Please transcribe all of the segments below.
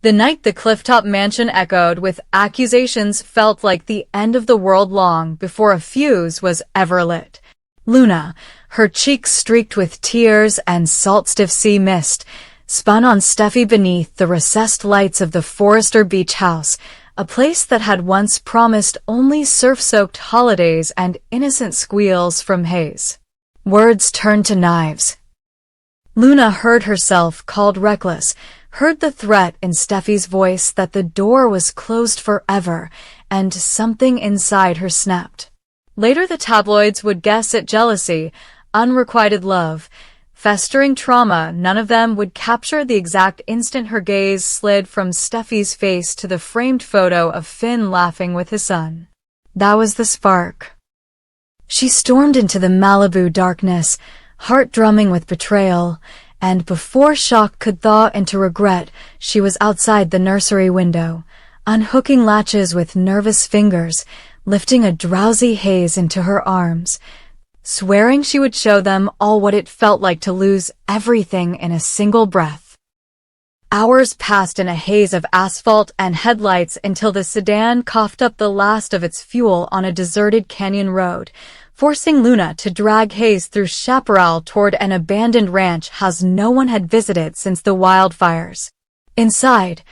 The night the Clifftop mansion echoed with accusations felt like the end of the world long before a fuse was ever lit. Luna, her cheeks streaked with tears and salt-stiff sea mist, spun on Steffi beneath the recessed lights of the Forrester Beach house, a place that had once promised only surf-soaked holidays and innocent squeals from Hayes. Words turned to knives. Luna heard herself called reckless, heard the threat in Steffi's voice that the door was closed forever, and something inside her snapped. Later the tabloids would guess at jealousy, unrequited love, festering trauma. None of them would capture the exact instant her gaze slid from Steffi's face to the framed photo of Finn laughing with his son. That was the spark. She stormed into the Malibu darkness, heart drumming with betrayal, and before shock could thaw into regret, she was outside the nursery window, unhooking latches with nervous fingers, lifting a drowsy Hayes into her arms, swearing she would show them all what it felt like to lose everything in a single breath. Hours passed in a haze of asphalt and headlights until the sedan coughed up the last of its fuel on a deserted canyon road, forcing Luna to drag Hayes through chaparral toward an abandoned ranch house no one had visited since the wildfires. Inside,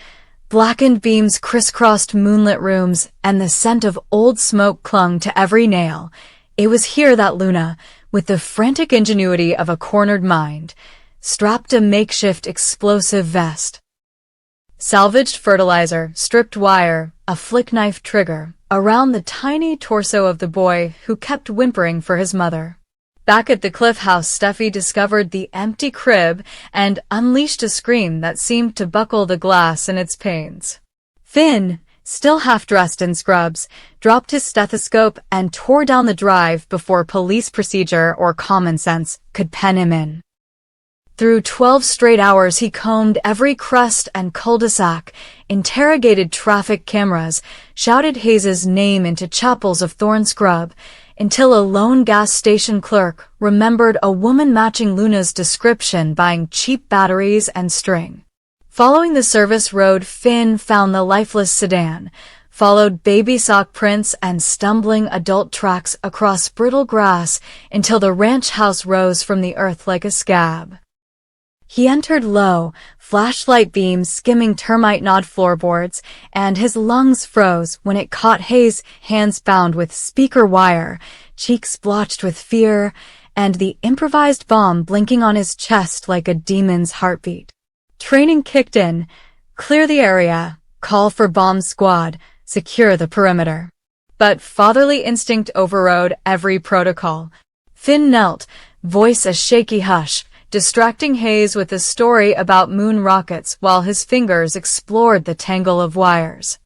blackened beams crisscrossed moonlit rooms, and the scent of old smoke clung to every nail. It was here that Luna, with the frantic ingenuity of a cornered mind, strapped a makeshift explosive vest. Salvaged fertilizer, stripped wire, a flick knife trigger, around the tiny torso of the boy who kept whimpering for his mother. Back at the Cliff House, Steffi discovered the empty crib and unleashed a scream that seemed to buckle the glass in its panes. Finn, still half-dressed in scrubs, dropped his stethoscope and tore down the drive before police procedure or common sense could pen him in. Through 12 straight hours he combed every crest and cul-de-sac, interrogated traffic cameras, shouted Hayes's name into chapels of thorn scrub, until a lone gas station clerk remembered a woman matching Luna's description buying cheap batteries and string. Following the service road, Finn found the lifeless sedan, followed baby sock prints and stumbling adult tracks across brittle grass until the ranch house rose from the earth like a scab. He entered low, flashlight beams skimming termite-gnawed floorboards, and his lungs froze when it caught Hayes' hands bound with speaker wire, cheeks blotched with fear, and the improvised bomb blinking on his chest like a demon's heartbeat. Training kicked in. Clear the area, call for bomb squad, secure the perimeter. But fatherly instinct overrode every protocol. Finn knelt, voice a shaky hush, distracting Hayes with a story about moon rockets while his fingers explored the tangle of wires.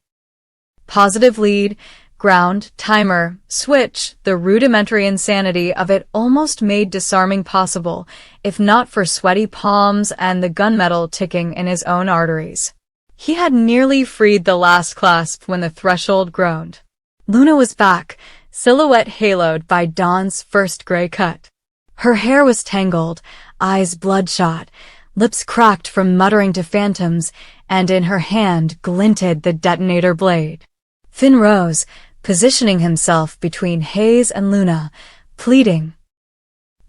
Positive lead, ground, timer, switch, the rudimentary insanity of it almost made disarming possible, if not for sweaty palms and the gunmetal ticking in his own arteries. He had nearly freed the last clasp when the threshold groaned. Luna was back, silhouette haloed by dawn's first gray cut. Her hair was tangled, eyes bloodshot, lips cracked from muttering to phantoms, and in her hand glinted the detonator blade. Finn rose, positioning himself between Hayes and Luna, pleading.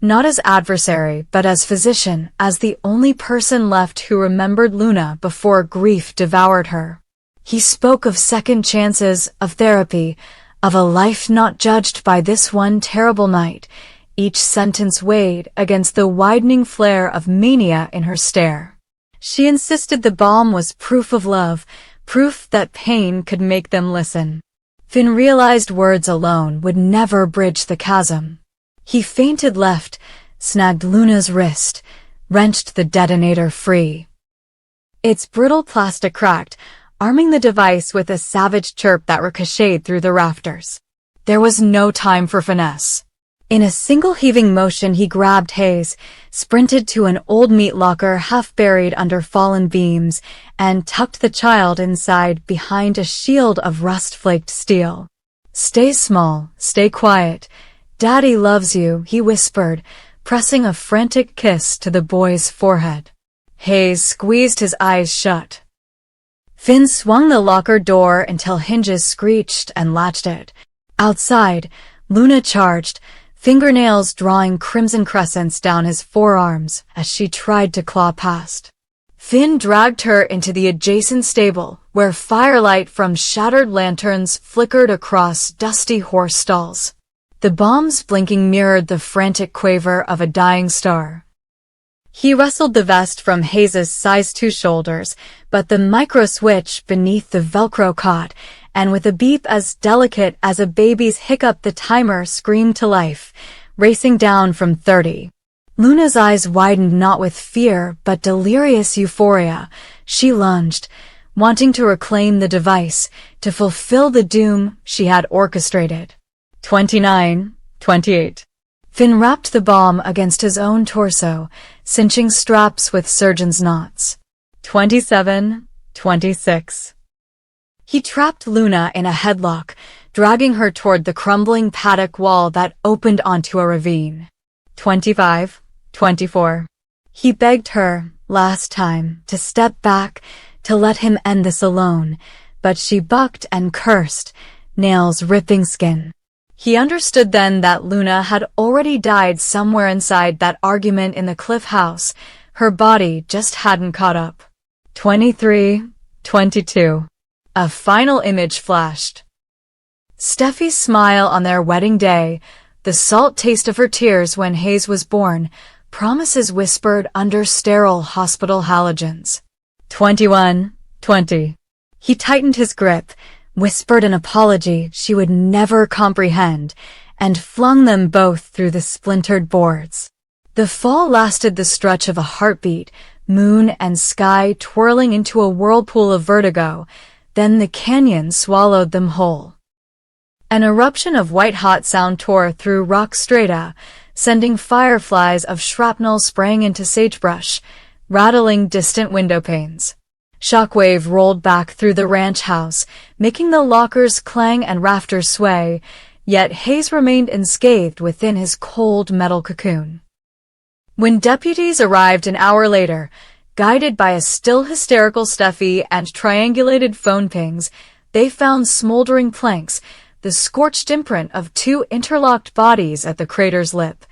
Not as adversary, but as physician, as the only person left who remembered Luna before grief devoured her. He spoke of second chances, of therapy, of a life not judged by this one terrible night, each sentence weighed against the widening flare of mania in her stare. She insisted the bomb was proof of love, proof that pain could make them listen. Finn realized words alone would never bridge the chasm. He feinted left, snagged Luna's wrist, wrenched the detonator free. Its brittle plastic cracked, arming the device with a savage chirp that ricocheted through the rafters. There was no time for finesse. In a single heaving motion he grabbed Hayes, sprinted to an old meat locker half buried under fallen beams, and tucked the child inside behind a shield of rust-flaked steel. "Stay small, stay quiet. Daddy loves you," he whispered, pressing a frantic kiss to the boy's forehead. Hayes squeezed his eyes shut. Finn swung the locker door until hinges screeched and latched it. Outside, Luna charged, fingernails drawing crimson crescents down his forearms as she tried to claw past. Finn dragged her into the adjacent stable, where firelight from shattered lanterns flickered across dusty horse stalls. The bombs blinking mirrored the frantic quaver of a dying star. He wrestled the vest from Hayes' size 2 shoulders, but the micro-switch beneath the Velcro caught, and with a beep as delicate as a baby's hiccup the timer screamed to life, racing down from 30. Luna's eyes widened not with fear but delirious euphoria. She lunged, wanting to reclaim the device, to fulfill the doom she had orchestrated. 29, 28. Finn wrapped the bomb against his own torso, cinching straps with surgeon's knots. 27, 26. He trapped Luna in a headlock, dragging her toward the crumbling paddock wall that opened onto a ravine. 25, 24. He begged her, last time, to step back, to let him end this alone, but she bucked and cursed, nails ripping skin. He understood then that Luna had already died somewhere inside that argument in the Cliff House. Her body just hadn't caught up. 23, 22. A final image flashed. Steffi's smile on their wedding day, the salt taste of her tears when Hayes was born, promises whispered under sterile hospital halogens. 21, 20. He tightened his grip, whispered an apology she would never comprehend, and flung them both through the splintered boards. The fall lasted the stretch of a heartbeat, moon and sky twirling into a whirlpool of vertigo, then the canyon swallowed them whole. An eruption of white-hot sound tore through rock strata, sending fireflies of shrapnel spraying into sagebrush, rattling distant window panes. Shockwave rolled back through the ranch house, making the lockers clang and rafters sway, yet Hayes remained unscathed within his cold metal cocoon. When deputies arrived an hour later, guided by a still hysterical Steffi and triangulated phone pings, they found smoldering planks, the scorched imprint of 2 interlocked bodies at the crater's lip,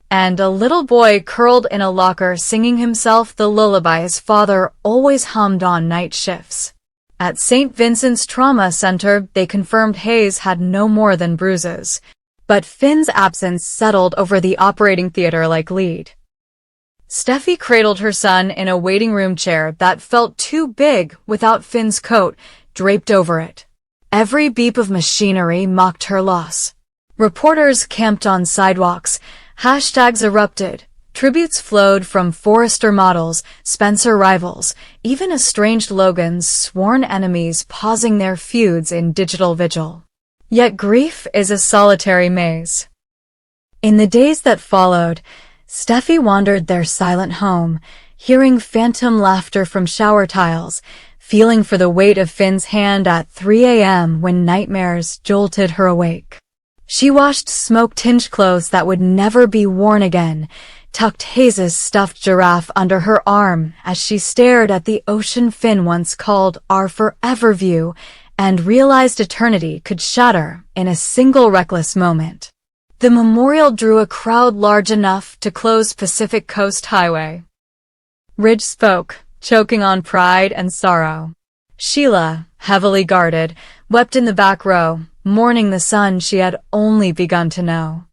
and a little boy curled in a locker singing himself the lullaby his father always hummed on night shifts. At St. Vincent's Trauma Center, they confirmed Hayes had no more than bruises, but Finn's absence settled over the operating theater like lead. Steffi cradled her son in a waiting room chair that felt too big without Finn's coat draped over it. Every beep of machinery mocked her loss. Reporters camped on sidewalks, hashtags erupted, tributes flowed from Forrester models, Spencer rivals, even estranged Logans, sworn enemies pausing their feuds in digital vigil. Yet grief is a solitary maze. In the days that followed, Steffi wandered their silent home, hearing phantom laughter from shower tiles, feeling for the weight of Finn's hand at 3 a.m. when nightmares jolted her awake. She washed smoke-tinged clothes that would never be worn again, tucked Hayes' stuffed giraffe under her arm as she stared at the ocean Finn once called our forever view, and realized eternity could shatter in a single reckless moment. The memorial drew a crowd large enough to close Pacific Coast Highway. Ridge spoke, choking on pride and sorrow. Sheila, heavily guarded, wept in the back row, mourning the son she had only begun to know.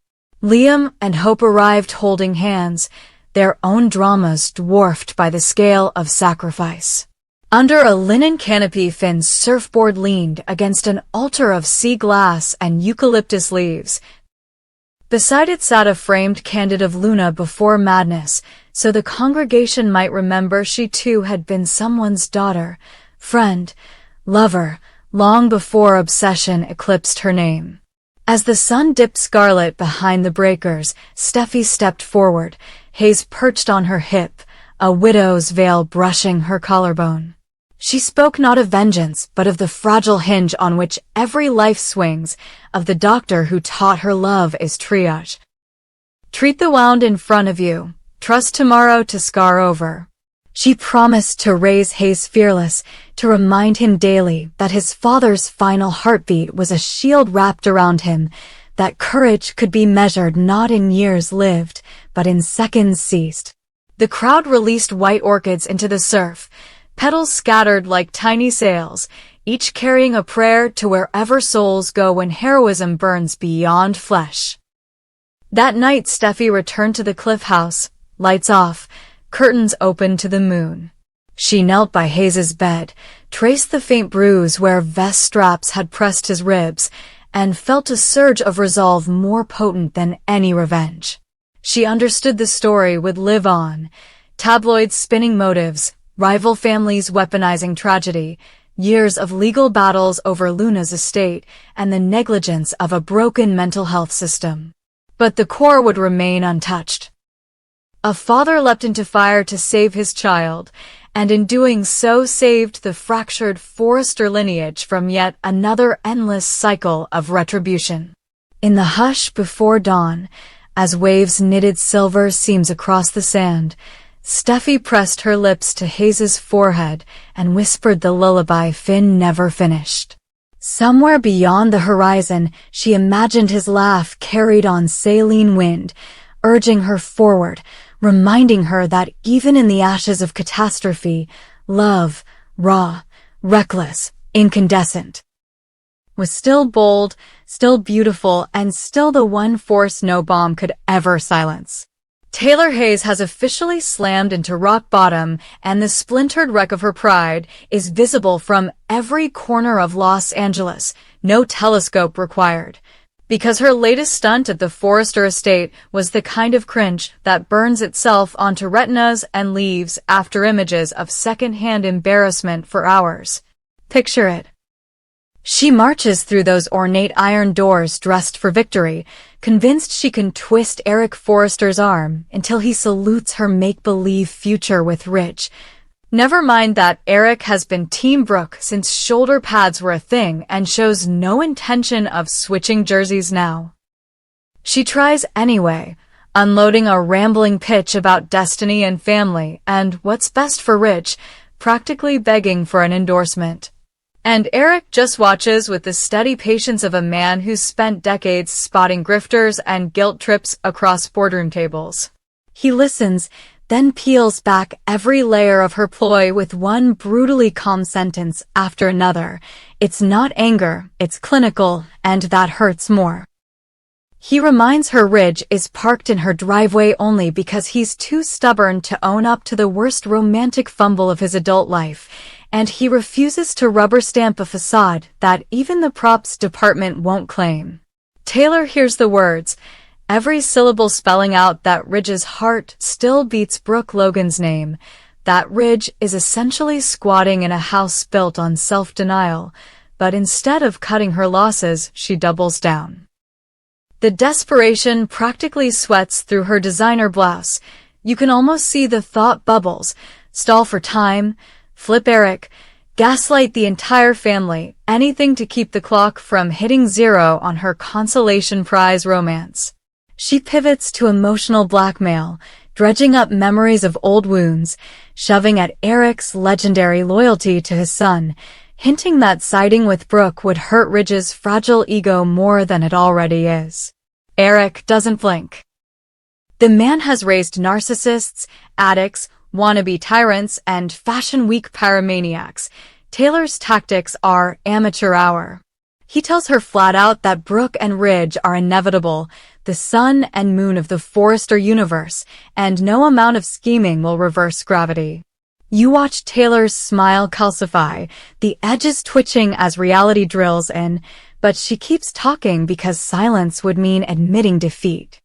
Liam and Hope arrived holding hands, their own dramas dwarfed by the scale of sacrifice. Under a linen canopy, Finn's surfboard leaned against an altar of sea glass and eucalyptus leaves. Beside it sat a framed candid of Luna before madness, so the congregation might remember she too had been someone's daughter, friend, lover, long before obsession eclipsed her name. As the sun dipped scarlet behind the breakers, Steffi stepped forward, Hayes perched on her hip, a widow's veil brushing her collarbone. She spoke not of vengeance, but of the fragile hinge on which every life swings, of the doctor who taught her love is triage. Treat the wound in front of you, trust tomorrow to scar over. She promised to raise Hayes fearless, to remind him daily that his father's final heartbeat was a shield wrapped around him, that courage could be measured not in years lived, but in seconds seized. The crowd released white orchids into the surf, petals scattered like tiny sails, each carrying a prayer to wherever souls go when heroism burns beyond flesh. That night Steffi returned to the Cliff House, lights off, curtains open to the moon. She knelt by Hayes's bed, traced the faint bruise where vest straps had pressed his ribs, and felt a surge of resolve more potent than any revenge. She understood the story would live on, tabloids spinning motives, rival families weaponizing tragedy, years of legal battles over Luna's estate, and the negligence of a broken mental health system. But the core would remain untouched. A father leapt into fire to save his child, and in doing so saved the fractured Forrester lineage from yet another endless cycle of retribution. In the hush before dawn, as waves knitted silver seams across the sand, Steffi pressed her lips to Hayes's forehead and whispered the lullaby Finn never finished. Somewhere beyond the horizon, she imagined his laugh carried on saline wind, urging her forward, reminding her that even in the ashes of catastrophe, love, raw, reckless, incandescent, was still bold, still beautiful, and still the one force no bomb could ever silence. Taylor Hayes has officially slammed into rock bottom, and the splintered wreck of her pride is visible from every corner of Los Angeles, no telescope required. Because her latest stunt at the Forrester estate was the kind of cringe that burns itself onto retinas and leaves after images of second-hand embarrassment for hours. Picture it. She marches through those ornate iron doors dressed for victory, convinced she can twist Eric Forrester's arm until he salutes her make-believe future with Ridge. Never mind that Eric has been Team Brooke since shoulder pads were a thing and shows no intention of switching jerseys now. She tries anyway, unloading a rambling pitch about destiny and family and what's best for Ridge, practically begging for an endorsement. And Eric just watches with the steady patience of a man who's spent decades spotting grifters and guilt trips across boardroom tables. He listens, then peels back every layer of her ploy with one brutally calm sentence after another. It's not anger, it's clinical, and that hurts more. He reminds her Ridge is parked in her driveway only because he's too stubborn to own up to the worst romantic fumble of his adult life, and he refuses to rubber stamp a facade that even the props department won't claim. Taylor hears the words, every syllable spelling out that Ridge's heart still beats Brooke Logan's name, that Ridge is essentially squatting in a house built on self-denial, but instead of cutting her losses, she doubles down. The desperation practically sweats through her designer blouse. You can almost see the thought bubbles, stall for time, flip Eric, gaslight the entire family, anything to keep the clock from hitting zero on her consolation prize romance. She pivots to emotional blackmail, dredging up memories of old wounds, shoving at Eric's legendary loyalty to his son, hinting that siding with Brooke would hurt Ridge's fragile ego more than it already is. Eric doesn't blink. The man has raised narcissists, addicts, wannabe tyrants, and Fashion Week pyromaniacs. Taylor's tactics are amateur hour. He tells her flat out that Brooke and Ridge are inevitable, the sun and moon of the Forrester universe, and no amount of scheming will reverse gravity. You watch Taylor's smile calcify, the edges twitching as reality drills in, but she keeps talking because silence would mean admitting defeat.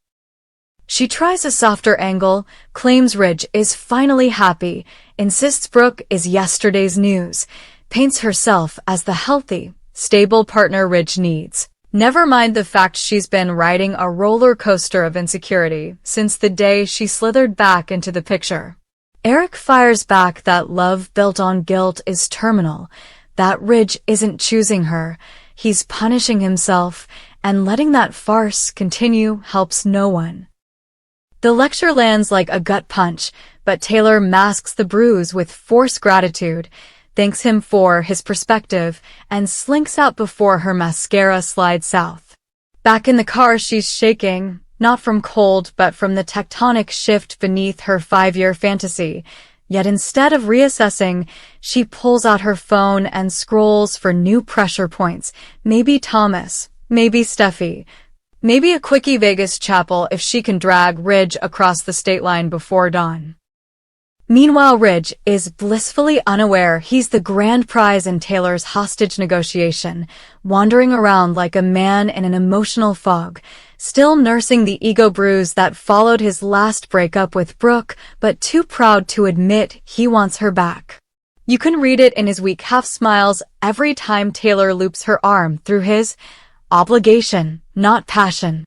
She tries a softer angle, claims Ridge is finally happy, insists Brooke is yesterday's news, paints herself as the healthy, stable partner Ridge needs. Never mind the fact she's been riding a roller coaster of insecurity since the day she slithered back into the picture. Eric fires back that love built on guilt is terminal, that Ridge isn't choosing her, he's punishing himself, and letting that farce continue helps no one. The lecture lands like a gut punch, but Taylor masks the bruise with forced gratitude. thanks him for his perspective, and slinks out before her mascara slides south. Back in the car, she's shaking, not from cold but from the tectonic shift beneath her 5-year fantasy. Yet instead of reassessing, she pulls out her phone and scrolls for new pressure points. Maybe Thomas, maybe Steffi, maybe a quickie Vegas chapel if she can drag Ridge across the state line before dawn. Meanwhile, Ridge is blissfully unaware he's the grand prize in Taylor's hostage negotiation, wandering around like a man in an emotional fog, still nursing the ego bruise that followed his last breakup with Brooke, but too proud to admit he wants her back. You can read it in his weak half-smiles every time Taylor loops her arm through his. Obligation, not passion.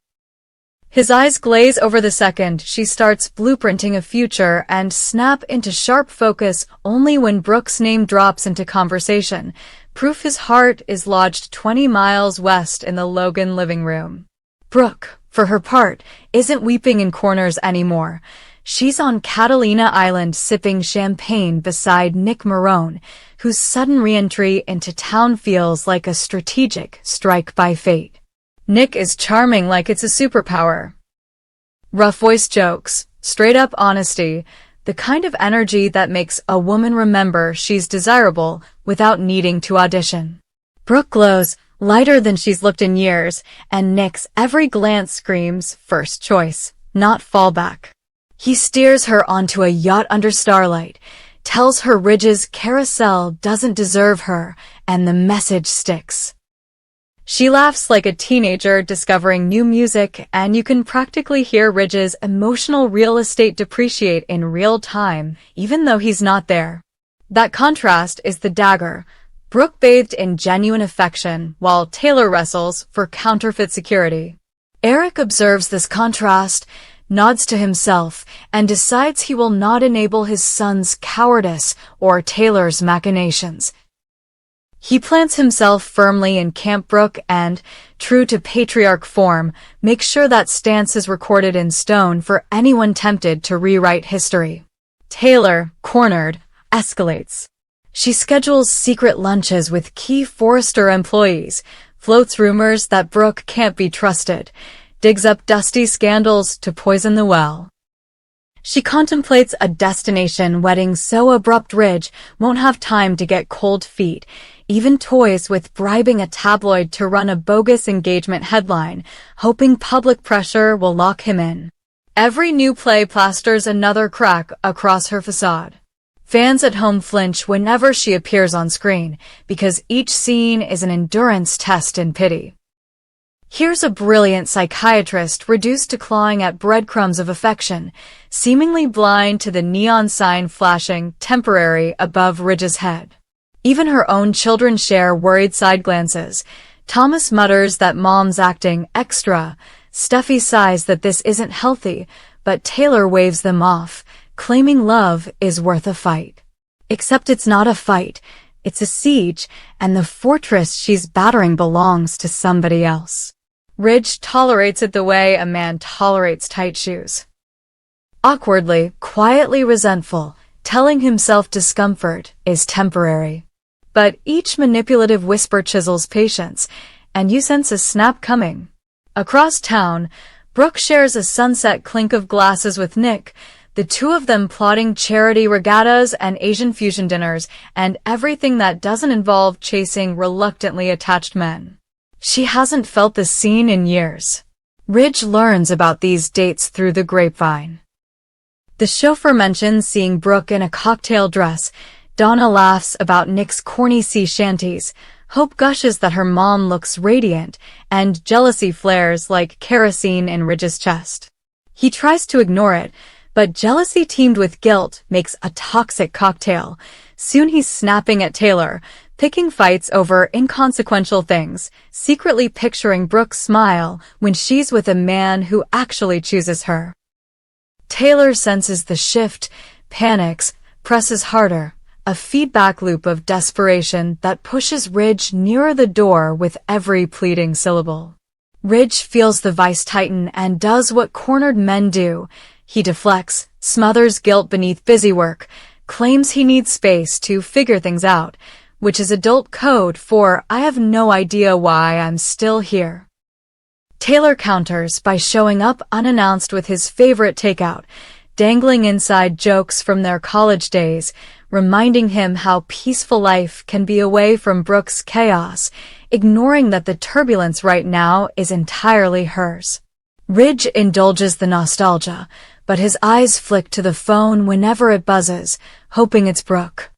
His eyes glaze over the second she starts blueprinting a future and snap into sharp focus only when Brooke's name drops into conversation, proof his heart is lodged 20 miles west in the Logan living room. Brooke, for her part, isn't weeping in corners anymore. She's on Catalina Island sipping champagne beside Nick Marone, whose sudden re-entry into town feels like a strategic strike by fate. Nick is charming like it's a superpower. Rough voice jokes, straight-up honesty, the kind of energy that makes a woman remember she's desirable without needing to audition. Brooke glows, lighter than she's looked in years, and Nick's every glance screams first choice, not fallback. He steers her onto a yacht under starlight, tells her Ridge's carousel doesn't deserve her, and the message sticks. She laughs like a teenager discovering new music, and you can practically hear Ridge's emotional real estate depreciate in real time, even though he's not there. That contrast is the dagger. Brooke bathed in genuine affection, while Taylor wrestles for counterfeit security. Eric observes this contrast, nods to himself, and decides he will not enable his son's cowardice or Taylor's machinations. He plants himself firmly in Camp Brooke and, true to patriarch form, makes sure that stance is recorded in stone for anyone tempted to rewrite history. Taylor, cornered, escalates. She schedules secret lunches with key Forrester employees, floats rumors that Brooke can't be trusted, digs up dusty scandals to poison the well. She contemplates a destination wedding so abrupt Ridge won't have time to get cold feet, even toys with bribing a tabloid to run a bogus engagement headline, hoping public pressure will lock him in. Every new play plasters another crack across her facade. Fans at home flinch whenever she appears on screen, because each scene is an endurance test in pity. Here's a brilliant psychiatrist reduced to clawing at breadcrumbs of affection, seemingly blind to the neon sign flashing temporary above Ridge's head. Even her own children share worried side glances. Thomas mutters that mom's acting extra. Steffi sighs that this isn't healthy, but Taylor waves them off, claiming love is worth a fight. Except it's not a fight, it's a siege, and the fortress she's battering belongs to somebody else. Ridge tolerates it the way a man tolerates tight shoes. Awkwardly, quietly resentful, telling himself discomfort is temporary. But each manipulative whisper chisels patience, and you sense a snap coming. Across town, Brooke shares a sunset clink of glasses with Nick, the two of them plotting charity regattas and Asian fusion dinners, and everything that doesn't involve chasing reluctantly attached men. She hasn't felt the scene in years. Ridge learns about these dates through the grapevine. The chauffeur mentions seeing Brooke in a cocktail dress. Donna laughs about Nick's corny sea shanties. Hope gushes that her mom looks radiant, and jealousy flares like kerosene in Ridge's chest. He tries to ignore it, but jealousy teamed with guilt makes a toxic cocktail. Soon he's snapping at Taylor, picking fights over inconsequential things, secretly picturing Brooke's smile when she's with a man who actually chooses her. Taylor senses the shift, panics, presses harder, a feedback loop of desperation that pushes Ridge nearer the door with every pleading syllable. Ridge feels the vice tighten and does what cornered men do. He deflects, smothers guilt beneath busy work, claims he needs space to figure things out, which is adult code for "I have no idea why I'm still here." Taylor counters by showing up unannounced with his favorite takeout, dangling inside jokes from their college days, reminding him how peaceful life can be away from Brooke's chaos, ignoring that the turbulence right now is entirely hers. Ridge indulges the nostalgia, but his eyes flick to the phone whenever it buzzes, hoping it's Brooke.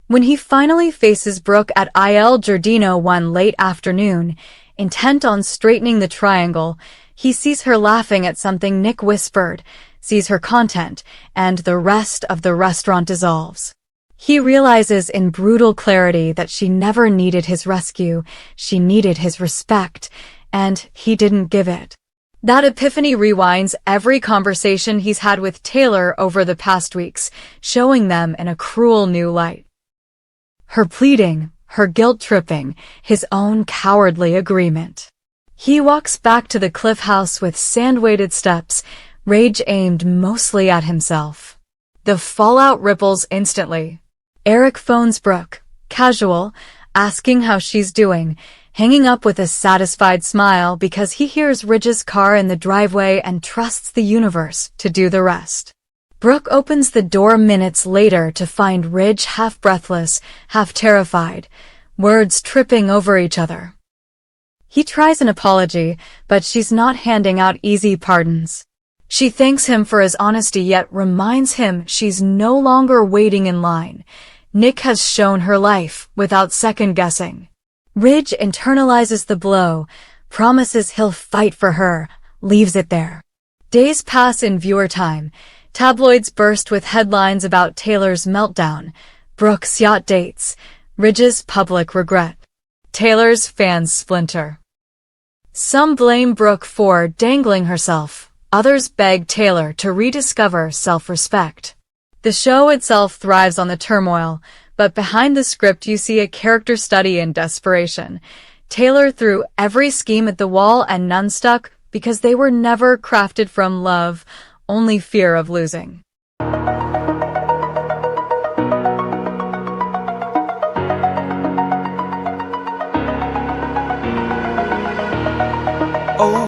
When he finally faces Brooke at Il Giardino one late afternoon, intent on straightening the triangle, he sees her laughing at something Nick whispered, sees her content, and the rest of the restaurant dissolves. He realizes in brutal clarity that she never needed his rescue, she needed his respect, and he didn't give it. That epiphany rewinds every conversation he's had with Taylor over the past weeks, showing them in a cruel new light. Her pleading, her guilt-tripping, his own cowardly agreement. He walks back to the Cliff House with sand-weighted steps, rage aimed mostly at himself. The fallout ripples instantly. Eric phones Brooke, casual, asking how she's doing, hanging up with a satisfied smile because he hears Ridge's car in the driveway and trusts the universe to do the rest. Brooke opens the door minutes later to find Ridge half breathless, half terrified, words tripping over each other. He tries an apology, but she's not handing out easy pardons. She thanks him for his honesty yet reminds him she's no longer waiting in line. Nick has shown her life without second-guessing. Ridge internalizes the blow, promises he'll fight for her, leaves it there. Days pass in viewer time. Tabloids burst with headlines about Taylor's meltdown, Brooke's yacht dates, Ridge's public regret. Taylor's fans splinter. Some blame Brooke for dangling herself, others beg Taylor to rediscover self-respect. The show itself thrives on the turmoil, but behind the script you see a character study in desperation. Taylor threw every scheme at the wall and none stuck because they were never crafted from love, only fear of losing.